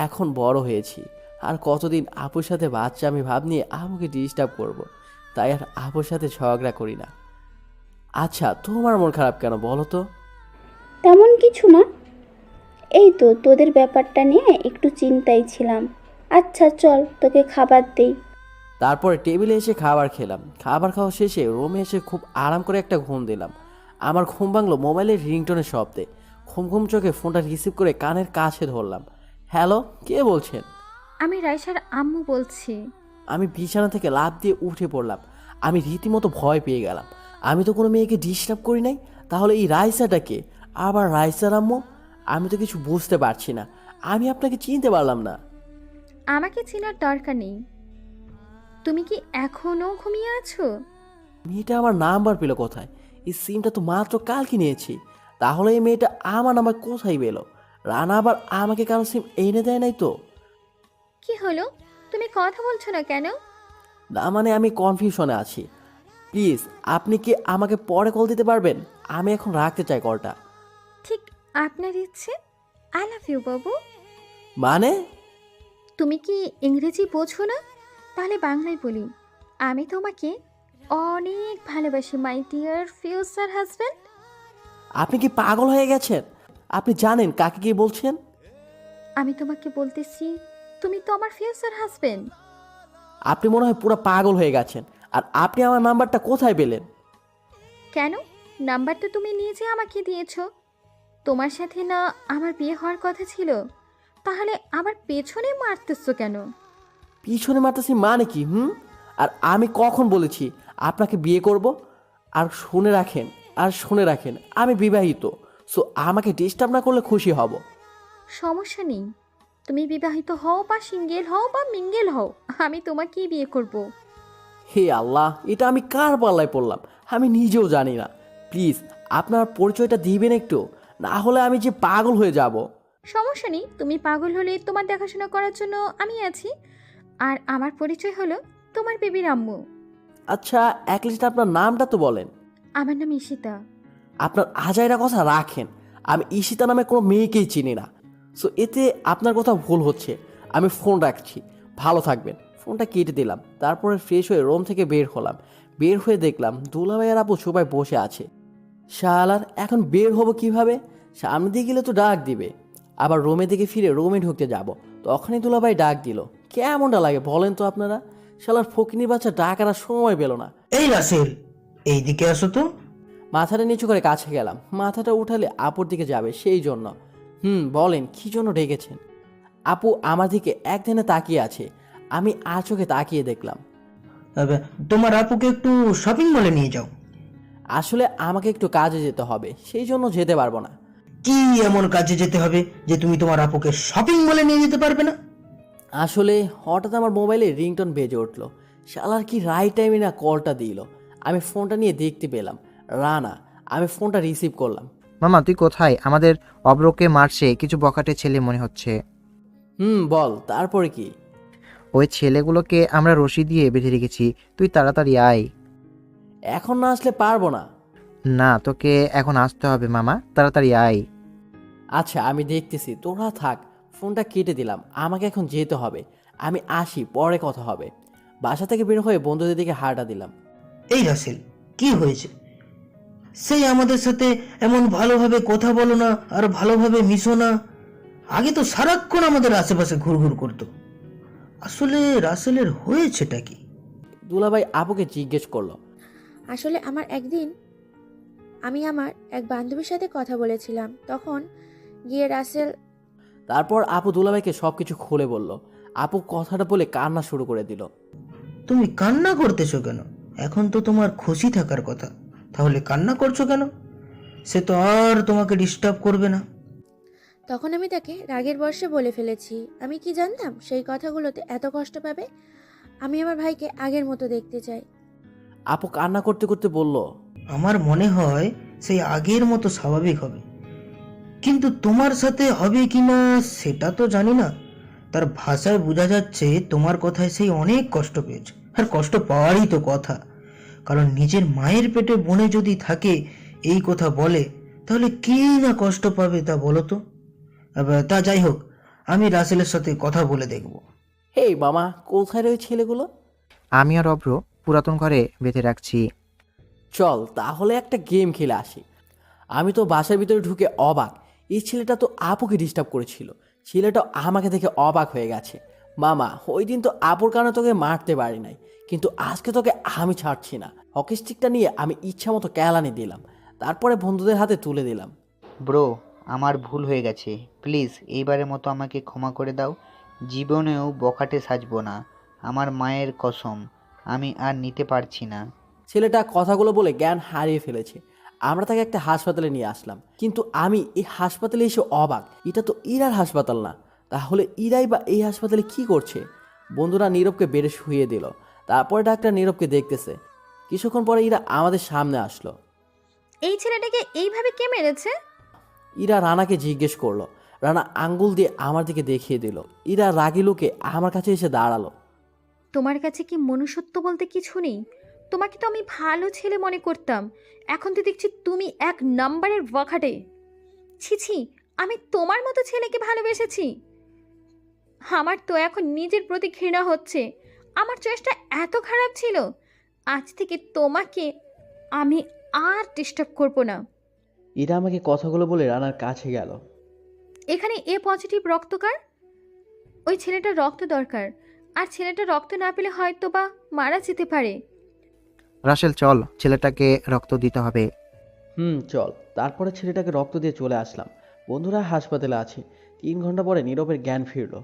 এখন বড় হয়েছি, আর কতদিন আপুর সাথে বাচ্চা আমি ভাব নিয়ে আমাকে ডিস্টার্ব করব। তাই আর আপুর সাথে ঝগড়া করি না। আচ্ছা, তোমার মন খারাপ কেন বলো তো? তেমন কিছু না, এই তো তোদের ব্যাপারটা নিয়ে একটু চিন্তায় ছিলাম। আচ্ছা চল তোকে খাবার দেই। তারপরে টেবিলে এসে খাবার খেলাম। খাবার খাওয়া শেষে রুমে এসে খুব আরাম করে একটা ঘুম দিলাম। আমার ঘুম ভাঙলো মোবাইলের রিংটোনের শব্দে। ঘুম ঘুম চোখে ফোনটা রিসিভ করে কানের কাছে ধরলাম। হ্যালো, কে বলছেন? আমি রাইসার আম্মু বলছি। আমি বিছানা থেকে লাফ দিয়ে উঠে পড়লাম। আমি রীতিমতো ভয় পেয়ে গেলাম। আমি তো কোনো মেয়েকে ডিস্টার্ব করি নাই, তাহলে এই রাইসাটাকে? আবার রাইসার আম্মু? আমি তো কিছু বুঝতে পারছি না। আমি আপনাকে চিনতে পারলাম না। আমাকে চেনার দরকার নেই। তুমি কি এখনো ঘুমিয়ে আছো? মেয়েটা আমার নাম্বার পেলো কোথায়? এই সিমটা তো মাত্র কালকে নিয়েছি। তাহলে এই মেয়েটা আমার নাম্বার কোথায় পেলো? রানা আবার আমাকে কারো সিম এনে দেয় নাই তো? কি হলো, তুমি কথা বলছো না কেন? না মানে আমি কনফিউশনে আছি। প্লিজ, আপনি কি আমাকে পরে কল দিতে পারবেন? আমি এখন রাখতে চাই কলটা। ঠিক আপনার ইচ্ছে। আই লাভ ইউ বাবু। মানে? তুমি কি ইংরেজি বোঝো না? তাহলে বাংলায় বলি। আমি তোমাকে অনেক ভালোবাসি মাই ডিয়ার ফিউচার হাজব্যান্ড। আপনি কি পাগল হয়ে গেছেন? আপনি জানেন কাকে কি বলছেন? আমি তোমাকে বলতেছি, তুমি তো আমার ফিউচার হাজব্যান্ড। আপনি মনে হয় পুরো পাগল হয়ে গেছেন। আর আপনি আমার নাম্বারটা কোথায় পেলেন? কেন? নাম্বারটা তুমি নিজে আমাকে দিয়েছো। তোমার সাথে না আমার বিয়ে হওয়ার কথা ছিল? তাহলে আমার পেছনে মারতেছো কেন? পিছনে মারতেছি মানে কি? আর আমি কখন বলেছি আপনাকে বিয়ে করব? আর শুনে রাখেন, আমি বিবাহিত। সো আমাকে ডিস্টার্ব না করলে খুশি হব। সমস্যা নেই, তুমি বিবাহিত হও বা সিঙ্গেল হও বা মিঙ্গেল হও, আমি তোমাকেই বিয়ে করব। হে আল্লাহ, এটা আমি কার পাল্লায় পড়লাম? আমি নিজেও জানি না। প্লিজ, আপনার পরিচয়টা দিবেন একটু, না হলে আমি যে পাগল হয়ে যাব। সমস্যা নেই, তুমি পাগল হলে তোমার দেখাশোনা করার জন্য আমি আছি। আর আমার পরিচয় হলো তোমার বেবির আম্মু। আচ্ছা, অ্যাটলিস্ট আপনার নামটা তো বলেন। আমার নাম ঈশিতা। আপনার আজাইরা কথা রাখেন। আমি ঈশিতা নামে কোনো মেয়েকেই চিনি না। সো এতে আপনার কথা ভুল হচ্ছে। আমি ফোন রাখছি। ভালো থাকবেন। ফোনটা কেটে দিলাম। তারপরে ফ্রেশ হয়ে রুম থেকে বের হলাম। বের হয়ে দেখলাম দুলাভাই আর আপু সবাই বসে আছে। শালার, এখন বের হব কিভাবে? সামনে দিয়ে গেলে তো ডাক দিবে। আবার রুমে দিকে ফিরে রুমে ঢুকতে যাব, তখনই দুলাভাই ডাক দিল। কেমনটা লাগে বলেন তো আপনারা? শালার ফকিনির বাচ্চা ডাক আনার সময় পেল না। এই রাসেল, এইদিকে আসো তো। মাথাটা নিচু করে কাছে গেলাম। মাথাটা উঠালে আপুর দিকে যাবে সেই জন্য। বলেন কি জন্য ডেকেছেন? আপু আমার দিকে একদিনে তাকিয়ে আছে। আমি আর চোখে তাকিয়ে দেখলাম। আবে, তোমার আপুকে একটু শপিং মলে নিয়ে যাও। আসলে আমাকে একটু কাজে যেতে হবে, সেই জন্য যেতে পারবো না। কি এমন কাজে যেতে হবে যে তুমি তোমার আপুকে শপিং মলে নিয়ে যেতে পারবে না? আসলে হঠাৎ আমার মোবাইলে রিংটোন বেজে উঠলো। শালার কি রাইট টাইমে না কলটা দিল। আমি ফোনটা নিয়ে দেখতে পেলাম রানা। আমি ফোনটা রিসিভ করলাম। মামা তুই কোথায়? আমাদের অব্রকে মারছে কিছু বখাটে ছেলে মনে হচ্ছে। বল তারপরে কি? ওই ছেলেগুলোকে আমরা রশি দিয়ে বেঁধে রেখেছি, তুই তাড়াতাড়ি আয়। এখন না আসলে পারবো না। না, তোকে এখন আসতে হবে মামা, তাড়াতাড়ি আয়। আচ্ছা আমি দেখতেছি, তোরা থাক। ফোনটা কেটে দিলাম। আমাকে এখন যেতে হবে। আমি আসি, পরে কথা হবে। বাসা থেকে বের হয়ে বন্ধুদের দিকে হাঁটা দিলাম। এই রাসেল, কি হয়েছে? সেই আমাদের সাথে এমন ভালোভাবে কথা বলো না আর ভালোভাবে মিশো না। আগে তো সারাক্ষণ আমাদের আশেপাশে ঘুরঘুর করতো। আসলে রাসেলের হয়েছেটা কি? দুলাভাই আপুকে জিজ্ঞেস করলো। আসলে আমি আমার এক বান্ধবীর সাথে কথা বলেছিলাম, তখন গিয়ে রাসেল। তারপর আপু দুলাভাইকে সবকিছু খুলে বলল। আপু কথাটা বলে কান্না শুরু করে দিল। তুমি কান্না করতেছো কেন? এখন তো তোমার খুশি থাকার কথা, তাহলে কান্না করছো কেন? সে তো আর তোমাকে ডিস্টার্ব করবে না। তখন আমি তাকে রাগের বর্ষে বলে ফেলেছি। আমি কি জানতাম সেই কথাগুলোতে এত কষ্ট পাবে। আমি আমার ভাইকে আগের মতো দেখতে চাই। আপু কান্না করতে করতে বলল। আমার মনে হয় সেই আগের মতো স্বাভাবিক হবে, কিন্তু তোমার সাথে হবে কিনা সেটা তো জানি না। তার ভাষায় বোঝা যাচ্ছে তোমার কথায় সেই অনেক কষ্ট পেয়েছে, আর কষ্ট পাওয়ারই তো কথা। কারণ নিজের মায়ের পেটে বোনে যদি থাকে, এই কথা বলে, তাহলে কে না কষ্ট পাবে তা বলো তো। তা যাই হোক, আমি রাসেলের সাথে কথা বলে দেখব। হেই মামা, কোথায় রয়ে ছেলেগুলো? আমি আর অভ্র পুরাতন ঘরে বেঁধে রাখছি। চল তাহলে একটা গেম খেলে আসি। আমি তো বাসার ভিতরে ঢুকে অবাক, এই ছেলেটা তো আপুকে ডিস্টার্ব করেছিল। ছেলেটা আমাকে দেখে অবাক হয়ে গেছে। মামা, ওই দিন তো আপুর কারণে তোকে মারতে পারি নাই, কিন্তু আজকে তোকে আমি ছাড়ছি না। হকি স্টিকটা নিয়ে আমি ইচ্ছা মতো কেলানি দিলাম, তারপরে বন্ধুদের হাতে তুলে দিলাম। ব্রো, আমার ভুল হয়ে গেছে, প্লিজ এইবারের মতো আমাকে ক্ষমা করে দাও। জীবনেও বখাটে সাজবো না, আমার মায়ের কসম, আমি আর নিতে পারছি না। ছেলেটা কথাগুলো বলে জ্ঞান হারিয়ে ফেলেছে। আমরা তাকে একটা হাসপাতালে নিয়ে আসলাম, কিন্তু আমি এই হাসপাতালে এসে অবাক, এটা তো ইরার হাসপাতাল না। তাহলে ইরাই বা এই হাসপাতালে কি করছে? বন্ধুরা নীরবকে বেড়ে শুইয়ে দিল, তারপরে ডাক্তার নীরবকে দেখতেছে। কিছুক্ষণ পরে ইরা আমাদের সামনে আসলো। এই ছেলেটাকে এইভাবে কে মেরেছে? ইরা রানাকে জিজ্ঞেস করলো। রানা আঙ্গুল দিয়ে আমার দিকে দেখিয়ে দিল। ইরা রাগী লোকে আমার কাছে এসে দাঁড়ালো। তোমার কাছে কি মনুষ্যত্ব বলতে কিছু নেই? তোমাকে তো আমি ভালো ছেলে মনে করতাম, এখন তো দেখছি তুমি এক নাম্বারের বখাটে। ছি ছি, আমি তোমার মতো ছেলেকে ভালোবেসেছি? আমার তো এখন নিজের প্রতি ঘৃণা হচ্ছে। আমার চয়েসটা এত খারাপ ছিল? আজ থেকে তোমাকে আমি আর ডিস্টার্ব করব না। ইরা আমাকে কথাগুলো বলে রানার কাছে গেল। এখানে এ পজিটিভ রক্তকার, ওই ছেলেটার রক্ত দরকার, আর ছেলেটা রক্ত না পেলে হয়তো বা মারা যেতে পারে। রাসেল চল, ছেলেটাকে রক্ত দিতে হবে। চল। তারপরে ছেলেটাকে রক্ত দিয়ে চলে আসলাম। বন্ধুরা হাসপাতালে আছে। 3 ঘন্টা পরে নীরবের জ্ঞান ফিরল।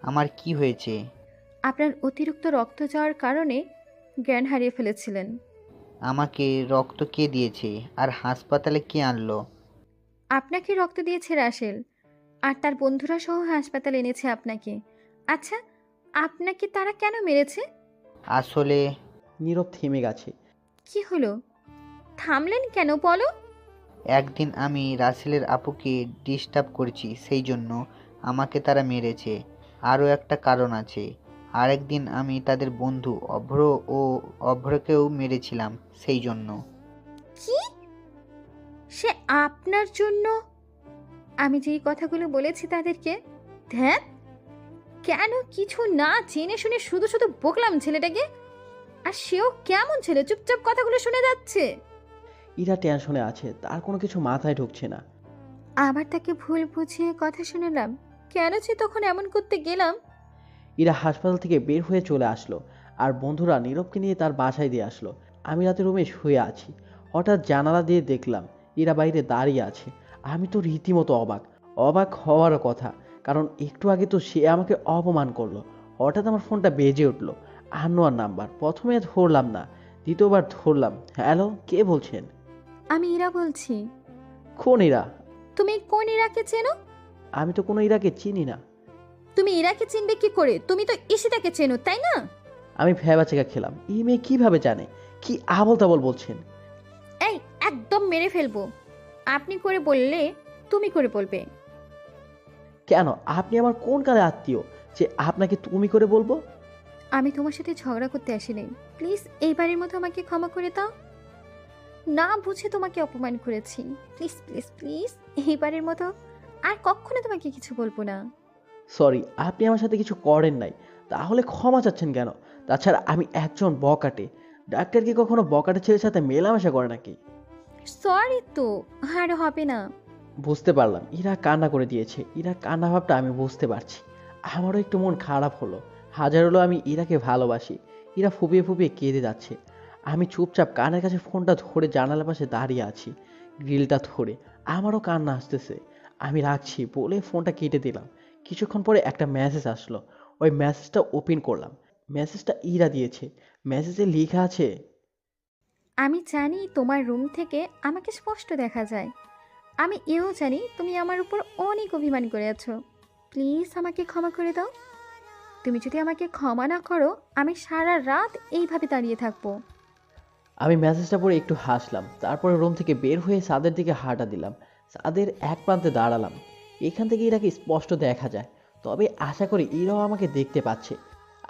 আমার কি হয়েছে? আপনার অতিরিক্ত রক্ত যাওয়ার কারণে জ্ঞান হারিয়ে ফেলেছিলেন। আমাকে রক্ত কে দিয়েছে আর হাসপাতালে কে আনলো? আপনাকে রক্ত দিয়েছে রাসেল, আর তার বন্ধুরা সহ হাসপাতালে এনেছে আপনাকে। আচ্ছা, আপনাকে তারা কেন মেরেছে? আসলে নীরব থেমে গেছে। কি হলো? থামলেন কেন বলো? একদিন আমি রাসেলের আপুকে ডিস্টার্ব করেছি, সেই জন্য আমাকে তারা মেরেছে। আরও একটা কারণ আছে, আরেকদিন আমি তাদের বন্ধু অভ্রকেও মেরেছিলাম, সেই জন্য। কি? সে আপনার জন্য? আমি যেই কথাগুলো বলেছি তাদেরকে, ধ্যাত, কেন কিছু না জেনে শুনে শুধু শুধু বকলাম ছেলেটাকে। আর সেও কেমন ছেলে, চুপচাপ কথাগুলো শুনে যাচ্ছে। ইরা টেনশনে আছে, তার কোনো কিছু মাথায় ঢুকছে না। আবার তাকে ভুল বুঝিয়ে কথা শুনলাম, কেন যে তখন এমন করতে গেলাম। ইরা হাসপাতাল থেকে বের হয়ে চলে আসলো, আর বন্ধুরা নীরবকে নিয়ে তার বাসায় দিয়ে আসলো। আমি রাতে রুমে শুয়ে আছি, হঠাৎ জানালা দিয়ে দেখলাম ইরা বাইরে দাঁড়িয়ে আছে। আমি তো রীতিমতো অবাক, অবাক হওয়ারও কথা, কারণ একটু আগে তো সে আমাকে অপমান করলো। হঠাৎ আমার ফোনটা বেজে উঠলো। আননোয়ার নাম্বার। প্রথমে ধরলাম না, দ্বিতীয়বার ধরলাম। হ্যালো, কে বলছেন? আমি ইরা বলছি। কোন ইরা? তুমি কোন ইরাকে চেনো? আমি তো কোনো ইরাকে চিনি না। তুমি ইরাকে চিনবে কি করে? তুমি তো ঈশিতাকে চেনো, তাই না? আমি ভ্যাবাচেকা খেলাম, এই মেয়ে কিভাবে জানে? কি আবল তাবল বলছেন? এই, একদম মেরে ফেলবো। আপনি করে বললে তুমি করে বলবে। কেন? আপনি আমার কোন কালে আত্মীয় যে আপনাকে তুমি করে বলবো? আমি তোমার সাথে ঝগড়া করতে আসিনি, প্লিজ এইবারের মতো আমাকে ক্ষমা করে দাও। না বুঝে তোমাকে অপমান করেছি, প্লিজ প্লিজ প্লিজ এইবারের মতো আর কখনো তোমাকে কিছু বলবো না। সরি, আপনি আমার সাথে কিছু করেন নাই, তাহলে ক্ষমা চাচ্ছেন কেন? তাছাড়া আমি একজন বকাটে। ডাক্তার কি কখনো বকাটে ছেলের সাথে মেলামেশা করে নাকি? সরি তো, আর হবে না। বুঝতে পারলাম ইরা কান্না করে দিয়েছে। ইরা কান্না ভাবটা আমি বুঝতে পারছি। আমারও একটু মন খারাপ হলো। হাজার হলো আমি ইরাকে ভালোবাসি। ইরা ফুপিয়ে ফুপিয়ে কেঁদে যাচ্ছে। আমি চুপচাপ কানের কাছে ফোনটা ধরে জানালার পাশে দাঁড়িয়ে আছি, গ্রিলটা ধরে। আমারও কান্না আসতেছে। আমি রাখছি বলে ফোনটা কেটে দিলাম। কিছুক্ষণ পরে একটা মেসেজ আসলো। ওই মেসেজটা ওপেন করলাম। মেসেজটা ইরা দিয়েছে। মেসেজে লেখা আছে, আমি জানি তোমার রুম থেকে আমাকে স্পষ্ট দেখা যায়। আমি এও জানি তুমি আমার উপর অনেক অভিমান করে আছো। প্লিজ আমাকে ক্ষমা করে দাও। তুমি যদি আমাকে ক্ষমা না করো, আমি সারা রাত এইভাবে দাঁড়িয়ে থাকবো। আমি মেসেজটা পড়ে একটু হাসলাম। তারপরে রুম থেকে বের হয়ে ছাদের দিকে হাঁটা দিলাম। ছাদের এক প্রান্তে দাঁড়ালাম। এখান থেকে ইরাকে স্পষ্ট দেখা যায়, তবে আশা করি ইরাও আমাকে দেখতে পাচ্ছে।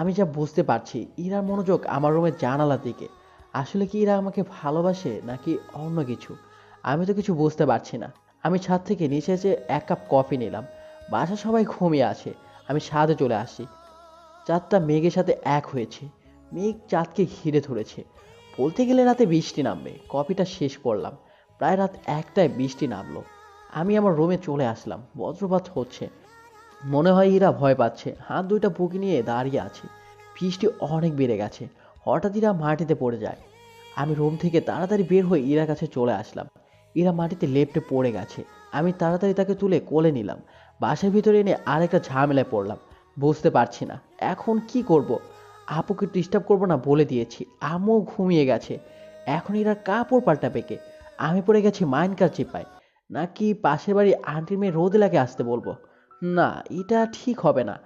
আমি যা বুঝতে পারছি, ইরার মনোযোগ আমার রুমের জানালার দিকে। আসলে কি ইরা আমাকে ভালোবাসে নাকি অন্য কিছু? আমি তো কিছু বুঝতে পারছি না। আমি ছাদ থেকে নিচে এসে 1 কাপ কফি নিলাম। বাসা সবাই ঘুমিয়ে আছে। আমি ছাদে চলে আসছি। চাঁদটা মেঘের সাথে এক হয়েছে। মেঘ চাঁদকে ঘিরে ধরেছে। বলতে গেলে রাতে বৃষ্টি নামবে। কফিটা শেষ করলাম। প্রায় রাত 1টায় বৃষ্টি নামলো। আমি আমার রুমে চলে আসলাম। বজ্রপাত হচ্ছে। মনে হয় ইরা ভয় পাচ্ছে। হাত দুইটা বুকে নিয়ে দাঁড়িয়ে আছে। বৃষ্টি অনেক বেড়ে গেছে। হঠাৎ ইরা মাটিতে পড়ে যায়। আমি রুম থেকে তাড়াতাড়ি বের হয়ে ইরার কাছে চলে আসলাম। ইরা মাটিতে লেপ্টে পড়ে গেছে। আমি তাড়াতাড়ি তাকে তুলে কোলে নিলাম। বাসার ভিতরে এনে আরেকটা ঝামেলায় পড়লাম। বুঝতে পারছি না এখন কি করব। আপুকে ডিস্টার্ব করবো না বলে দিয়েছি। আম্মু ঘুমিয়ে গেছে। এখন ইরার কাপড় পাল্টাবে কে? আমি পড়ে গেছি মাইনকার চিপায়। নাকি পাশের বাড়ি আন্টির মেয়ে রোদেলাকে আসতে বলবো? না, এটা ঠিক হবে না।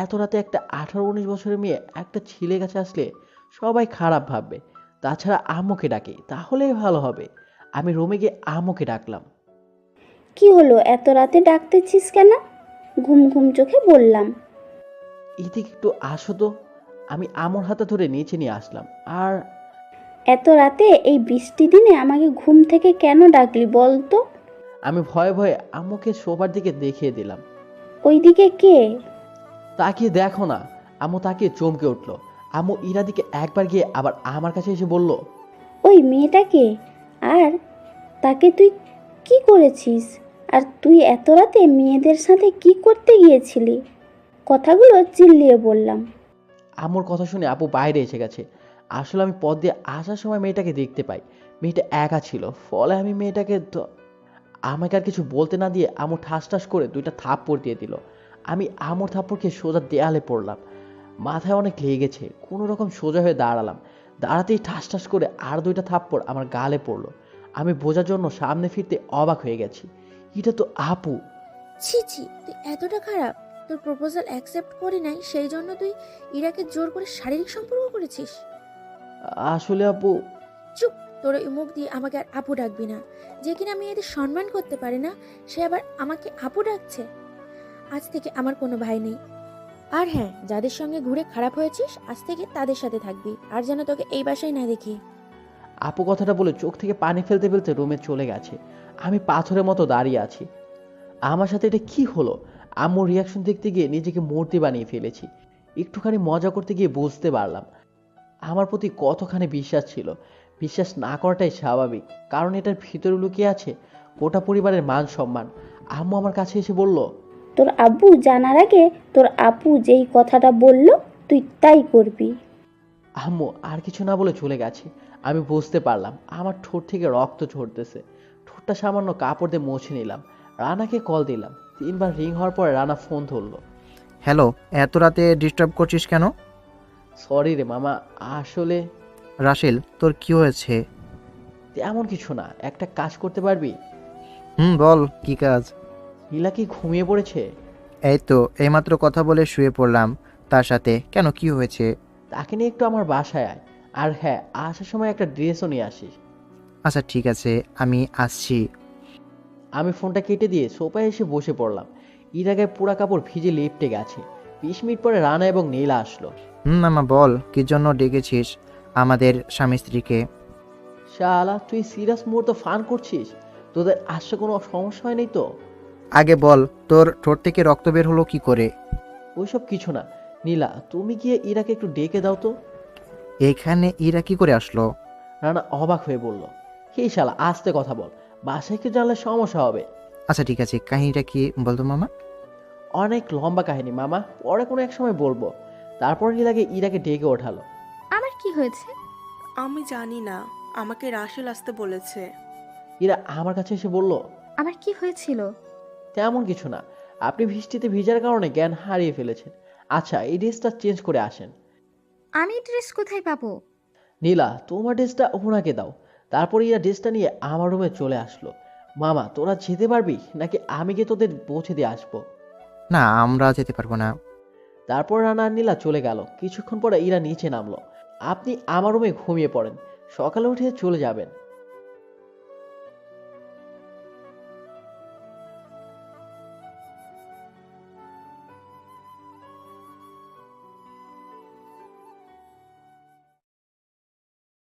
এত রাতে একটা 18-19 বছরের মেয়ে একটা ছেলে কাছে আসলে সবাই খারাপ ভাববে। তাছাড়া আম্মুকে ডাকি, তাহলেই ভালো হবে। আমি রুমে গিয়ে আম্মুকে ডাকলাম। কি হলো, এত রাতে ডাকতেছিস কেন? ঘুম ঘুম চোখে বললাম। এদিকে একটু আসো তো। আমি আম্মুর হাতে ধরে নিচে নিয়ে আসলাম। আর এত রাতে এই বৃষ্টি দিনে আমাকে ঘুম থেকে কেন ডাকলি বল তো? আমি ভয়ে ভয়ে আম্মুকে সোফার দিকে দেখিয়ে দিলাম। ওইদিকে কে? তাকিয়ে দেখো না। আম্মু তাকিয়ে চমকে উঠলো। আম্মু ইরা দিকে একবার গিয়ে আবার আমার কাছে এসে বলল, ওই মেয়েটাকে? আর তাকে তুই কি করেছিস? আর তুই এত রাতে মেয়েদের সাথে কি করতে গিয়েছিলি? কথাগুলো চিল্লিয়ে বললাম। আম্মুর কথা শুনে আপু বাইরে এসে গেছে। আসলে আমি পথ দিয়ে আসার সময় মেয়েটাকে দেখতে পাই। মেয়েটা একা ছিল। ফলে আমি মেয়েটাকে আমাকে আর কিছু বলতে না দিয়ে আম্মু ঠাস ঠাস করে দুইটা থাপ্পড় দিয়ে দিল। আমি আম্মুর থাপ্পড় খেয়ে সোজা দেয়ালে পড়লাম। মাথায় অনেক লেগেছে। কোনো রকম সোজা হয়ে দাঁড়ালাম। দাঁড়াতেই ঠাস ঠাস করে আর দুইটা থাপ্পড় আমার গালে পড়লো। আমি বোঝার জন্য সামনে ফিরতে অবাক হয়ে গেছি। এটা তো আপু। ছি ছি, তুই এতটা খারাপ? তোর প্রপোজাল অ্যাকসেপ্ট করি নাই সেই জন্য তুই ইরাকে জোর করে শারীরিক সম্পর্ক করেছিস? আসলে আপু, চুপ! তোর ওই মুখ দিয়ে আমাকে আর আপু ডাকবি না। যে কিনা মেয়েদের সম্মান করতে পারে না, সে আবার আমাকে আপু ডাকছে। আজ থেকে আমার কোনো ভাই নেই। আর হ্যাঁ, যাদের সঙ্গে ঘুরে খারাপ হয়েছিস আজ থেকে তাদের সাথে থাকবি। আর যেন তোকে এই বাসায় না দেখি। আপু কথাটা বলে চোখ থেকে পানি ফেলতে ফেলতে রুমে চলে গেছে। আমি পাথরের মতো দাঁড়িয়ে আছি। আমার সাথে এটা কি হলো? আম্মুর রিয়াকশন দেখতে গিয়ে নিজেকে মূর্তি বানিয়ে ফেলেছি। একটুখানি মজা করতে গিয়ে বুঝতে পারলাম আমার প্রতি কতখানি বিশ্বাস ছিল। বিশ্বাস না করাটাই স্বাভাবিক, কারণ এটার ভিতরে লুকিয়ে আছে গোটা পরিবারের মান সম্মান। আম্মু আমার কাছে এসে বলল, তোর আব্বু জানার আগে তোর আপু যেই কথাটা বলল তুই তাই করবি। আম্মু আর কিছু না বলে চলে গেছে। আমি বুঝতে পারলাম আমার ঠোঁট থেকে রক্ত ঝরতেছে। ঠোঁটটা সামান্য কাপড় দিয়ে মুছে নিলাম। রানাকে কল দিলাম। 3বার রিং হওয়ার পরে রানা ফোন ধরলো। হ্যালো, এত রাতে ডিস্টার্ব করছিস কেন? সরি রে মামা, আসলে রাসেল, তোর কি হয়েছে? তেমন কিছু না। একটা কাজ করতে পারবি? বল, কি কাজ? নীলা কি ঘুমিয়ে পড়েছে? এই তো এইমাত্র কথা বলে শুয়ে পড়লাম তার সাথে। কেন, কি হয়েছে? তাকে নিয়ে একটু আমার বাসায় আয়। আর হ্যাঁ, আসার সময় একটা ড্রেসও নিয়ে আসিস। আচ্ছা ঠিক আছে, আমি আসছি। আমি ফোনটা কেটে দিয়ে সোফায় এসে বসে পড়লাম। এর আগে পুরা কাপড় ভিজে লেপ্টে গেছে। 20 মিনিট পরে রানা এবং নীলা আসলো। মামা বল, কি জন্য ডেকেছিস আমাদের স্বামী স্ত্রীকে? শালা, তুই সিরিয়াস মুহূর্তে ফান করছিস? তোদের আসছে কোনো সমস্যা হয়নি তো? আগে বল, তোর ঠোঁট থেকে রক্ত বের হলো কি করে? ওইসব কিছু না। নীলা, তুমি গিয়ে ইরাকে একটু ডেকে দাও তো। এখানে ইরা কি করে আসলো? রানা অবাক হয়ে বলল, হে শালা, আস্তে কথা বল। বাসায় কি জানলে সমস্যা হবে। আচ্ছা ঠিক আছে, কাহিনীটা কি বলতো মামা? অনেক লম্বা কাহিনী মামা, পরে কোনো এক সময় বলবো। তারপর নীলাকে ইরাকে ডেকে ওঠালো। আমার কি হয়েছে? আমি জানি না, আমাকে রাসেল আসতে বলেছে। ইরা আমার কাছে এসে বলল, আমার কি হয়েছিল? তেমন কিছু না। আপনি বৃষ্টিতে ভিজার কারণে জ্ঞান হারিয়ে ফেলেছেন। আচ্ছা, এই ড্রেসটা চেঞ্জ করে আসেন। আমি ড্রেস কোথায় পাবো? নীলা, তোমার ড্রেসটা ওনাকে দাও। তারপর ইরা ড্রেসটা নিয়ে আমার রুমে চলে আসলো। মামা, তোরা যেতে পারবি নাকি আমি গিয়ে তোদের পৌঁছে দিয়ে আসবো? না, আমরা যেতে পারবো না। তারপর রানা আর নীলা চলে গেল। কিছুক্ষণ পরে ইরা নিচে নামলো। আপনি আমার রুমে ঘুমিয়ে পড়েন, সকালে উঠে চলে যাবেন।